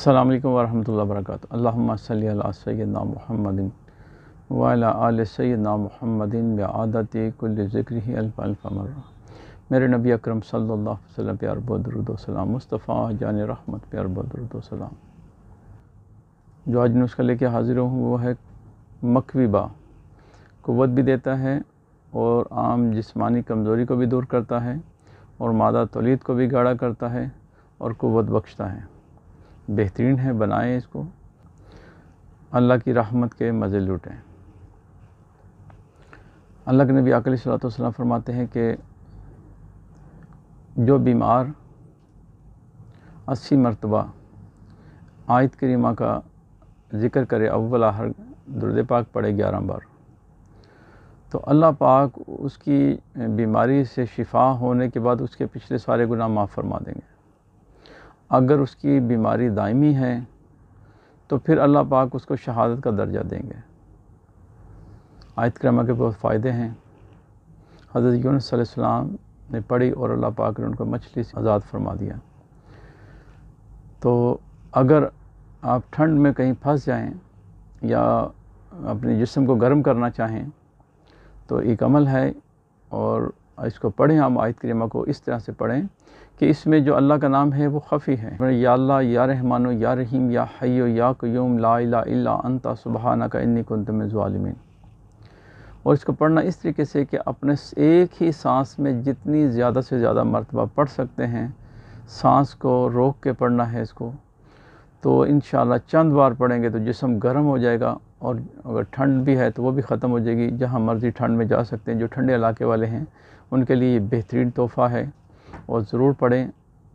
السلام علیکم ورحمۃ اللہ وبرکاتہ۔ اللہم صلی علی سیدنا محمد وعلی آل سیدنا محمد بعادت کل ذکرہ الف الف مرہ۔ میرے نبی اکرم صلی اللہ علیہ وسلم پہ عرب و درود و سلام، مصطفیٰ جان رحمت پہ عرب و درود و سلام۔ جو آج نسخہ لے کے حاضر ہوں وہ ہے مکوی با، قوت بھی دیتا ہے اور عام جسمانی کمزوری کو بھی دور کرتا ہے اور مادہ تولید کو بھی گاڑھا کرتا ہے اور قوت بخشتا ہے۔ بہترین ہے، بنائیں اس کو، اللہ کی رحمت کے مزے لوٹیں۔ اللہ کے نبی علیہ الصلوۃ والسلام فرماتے ہیں کہ جو بیمار 80 مرتبہ آیت کریمہ کا ذکر کرے، اول ہر درود پاک پڑھے 11 بار، تو اللہ پاک اس کی بیماری سے شفا ہونے کے بعد اس کے پچھلے سارے گناہ معاف فرما دیں گے۔ اگر اس کی بیماری دائمی ہے تو پھر اللہ پاک اس کو شہادت کا درجہ دیں گے۔ آیت کریمہ کے بہت فائدے ہیں۔ حضرت یونس صلی اللہ علیہ وسلم نے پڑھی اور اللہ پاک نے ان کو مچھلی سے آزاد فرما دیا۔ تو اگر آپ ٹھنڈ میں کہیں پھنس جائیں یا اپنے جسم کو گرم کرنا چاہیں تو ایک عمل ہے، اور اس کو پڑھیں۔ ہم آیت کریمہ کو اس طرح سے پڑھیں کہ اس میں جو اللہ کا نام ہے وہ خفی ہے۔ یا اللہ، یا رحمانو، یا رحیم، یا حیو، یا قیوم، لا الہ الا انت سبحانک انی کنت من الظالمین۔ اور اس کو پڑھنا اس طریقے سے کہ اپنے ایک ہی سانس میں جتنی زیادہ سے زیادہ مرتبہ پڑھ سکتے ہیں، سانس کو روک کے پڑھنا ہے اس کو۔ تو انشاءاللہ چند بار پڑھیں گے تو جسم گرم ہو جائے گا، اور اگر ٹھنڈ بھی ہے تو وہ بھی ختم ہو جائے گی۔ جہاں مرضی ٹھنڈ میں جا سکتے ہیں، جو ٹھنڈے علاقے والے ہیں ان کے لیے یہ بہترین تحفہ ہے، اور ضرور پڑھیں۔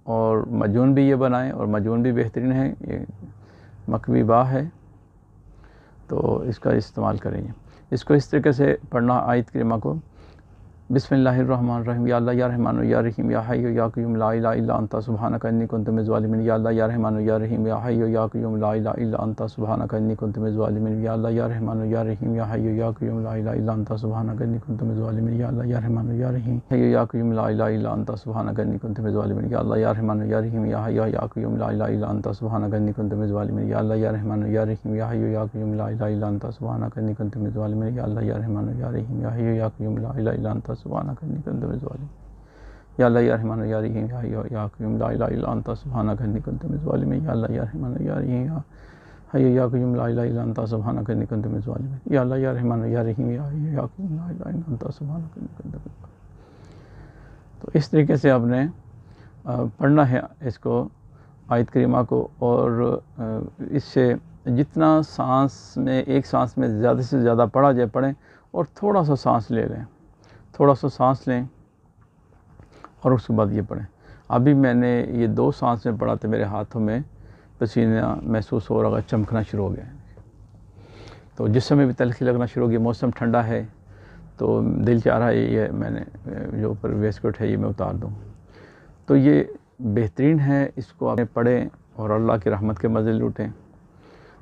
اور مجون بھی یہ بنائیں، اور مجون بھی بہترین ہے، یہ مکوی با ہے، تو اس کا استعمال کریں۔ اس کو اس طریقے سے پڑھنا آیت کریمہ کو: بسم اللہ الرحمن الرحیم، یا اللہ، یا رحمانو، یا رحیم، یا حیو، یا قیوم، لا الہ الا انت سبحانک انی کنت من الظالمین۔ یا اللہ، یا رحمانو، یا رحیم، یا حیو، یا قیوم، لا الہ الا انت سبحانک انی کنت من الظالمین۔ یا اللہ، یا رحمانو، یا رحیم، یا حیو، یا قیوم، لا الہ الا انت سبحانک انی کنت من الظالمین۔ یا اللہ، یا رحمانو، یا رحیم، حیو، یا قیوم، لا الہ الا انت سبحانک انی کنت من الظالمین۔ یا اللہ، یا رحمانو، یا رحیم، یا حیو، یا قیوم، لا الہ الا انت سبحانک انی کنت من الظالمین۔ یا اللہ، یا رحمانو، یا رحیم، یا حیو، یا قیوم، لا الہ الا انت سبحانک انی کنت من الظالمین۔ یا اللہ، یا رحمانو، یا رحیم، یا حیو، یا قیوم، لا الہ الا انت سبحانک انی کنت من الظالمین۔ یا اللہ، یا رحمانو، یا رحیم، یا حیو، یا قیوم، لا الہ الا انت سبحانک انی کنت من الظالمین۔ یا اللہ، یا رحمانو، یا رحیم، یا حیو، یا قیوم، لا الہ الا انت سبحانک انی کنت من الظالمین۔ یا اللہ، یا رحمانو، یا رحیم، یا حیو، یا قیوم، لا الہ الا انت سبحانک انی کنت من الظالمین۔ تو اس طریقے سے آپ نے پڑھنا ہے اس کو، آیت کریمہ کو، اور اس سے جتنا سانس میں، ایک سانس میں زیادہ سے زیادہ پڑھا جائے پڑھیں، اور تھوڑا سا سانس لے لیں، تھوڑا سا سانس لیں اور اس کے بعد یہ پڑھیں۔ ابھی میں نے یہ 2 سانس میں پڑھا تو میرے ہاتھوں میں پسینہ محسوس ہو رہا، چمکنا شروع ہو گیا، تو جسم میں بھی تلخی لگنا شروع ہو گئی۔ موسم ٹھنڈا ہے تو دل چاہ رہا ہے یہ میں نے جو اوپر ویسٹ کوٹ ہے یہ میں اتار دوں۔ تو یہ بہترین ہے، اس کو آپ پڑھیں اور اللہ کی رحمت کے مزے لوٹیں۔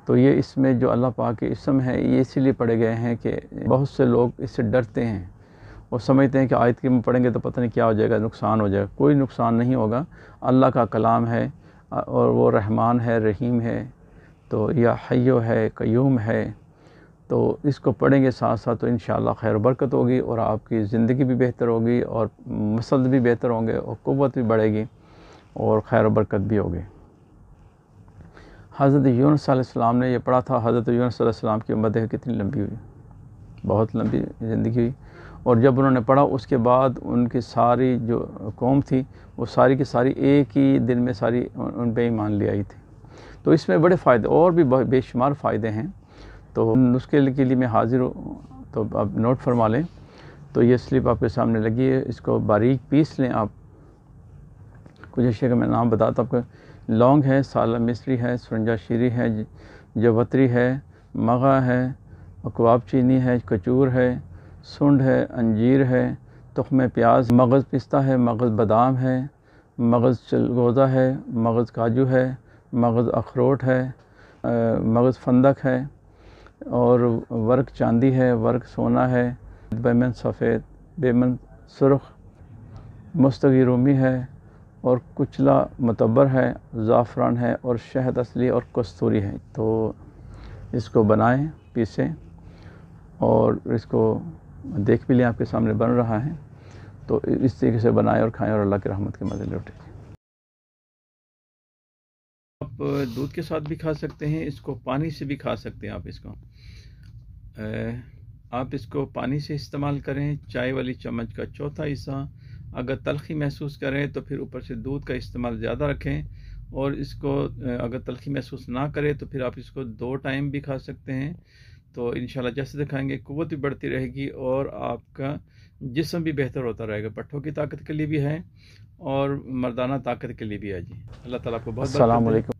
تو یہ اس میں جو اللہ پاک کے اسم ہے یہ اسی لیے پڑھے گئے ہیں کہ بہت سے لوگ اس سے ڈرتے ہیں اور سمجھتے ہیں کہ آیت کریمہ پڑھیں گے تو پتہ نہیں کیا ہو جائے گا، نقصان ہو جائے گا۔ کوئی نقصان نہیں ہوگا، اللہ کا کلام ہے، اور وہ رحمان ہے، رحیم ہے، تو یا حیو ہے، قیوم ہے، تو اس کو پڑھیں گے ساتھ ساتھ تو انشاءاللہ خیر و برکت ہوگی، اور آپ کی زندگی بھی بہتر ہوگی، اور مسل بھی بہتر ہوں گے، اور قوت بھی بڑھے گی، اور خیر و برکت بھی ہوگی۔ حضرت یونس صلی اللہ علیہ وسلم نے یہ پڑھا تھا۔ حضرت یونس صلی اللہ علیہ وسلم کی عمر کتنی لمبی ہوئی، بہت لمبی زندگی ہوئی، اور جب انہوں نے پڑھا اس کے بعد ان کی ساری جو قوم تھی وہ ساری کی ساری ایک ہی دن میں ساری ان پہ ایمان لے آئی تھی۔ تو اس میں بڑے فائدے اور بھی بے شمار فائدے ہیں، تو نسخے کے لیے میں حاضر ہوں، تو آپ نوٹ فرما لیں۔ تو یہ سلپ آپ کے سامنے لگی ہے، اس کو باریک پیس لیں آپ۔ کچھ اشیاء کا میں نام بتاتا ہوں آپ کو: لونگ ہے، سالہ مصری ہے، سرنجا شیری ہے، جوتری ہے، مغا ہے، اکواب چینی ہے، کچور ہے، سنڈ ہے، انجیر ہے، تخم پیاز، مغز پستہ ہے، مغز بادام ہے، مغز چلگوزہ ہے، مغز کاجو ہے، مغز اخروٹ ہے، مغز فندق ہے، اور ورق چاندی ہے، ورق سونا ہے، بیمن سفید، بیمن سرخ، مستغی رومی ہے، اور کچلا متبر ہے، زعفران ہے، اور شہد اصلی اور کستوری ہے۔ تو اس کو بنائیں، پیسیں، اور اس کو دیکھ بھی لیں، آپ کے سامنے بن رہا ہے۔ تو اس طریقے سے بنائیں اور کھائیں اور اللہ کی رحمت کے مزے لوٹیں۔ آپ دودھ کے ساتھ بھی کھا سکتے ہیں، اس کو پانی سے بھی کھا سکتے ہیں۔ آپ اس کو پانی سے استعمال کریں، چائے والی چمچ کا چوتھا حصہ۔ اگر تلخی محسوس کریں تو پھر اوپر سے دودھ کا استعمال زیادہ رکھیں، اور اس کو اگر تلخی محسوس نہ کرے تو پھر آپ اس کو 2 ٹائم بھی کھا سکتے ہیں۔ تو انشاءاللہ جیسے کھائیں گے قوت بھی بڑھتی رہے گی اور آپ کا جسم بھی بہتر ہوتا رہے گا۔ پٹھوں کی طاقت کے لیے بھی ہے اور مردانہ طاقت کے لیے بھی ہے جی۔ اللہ تعالیٰ کو بہت بہت السلام علیکم۔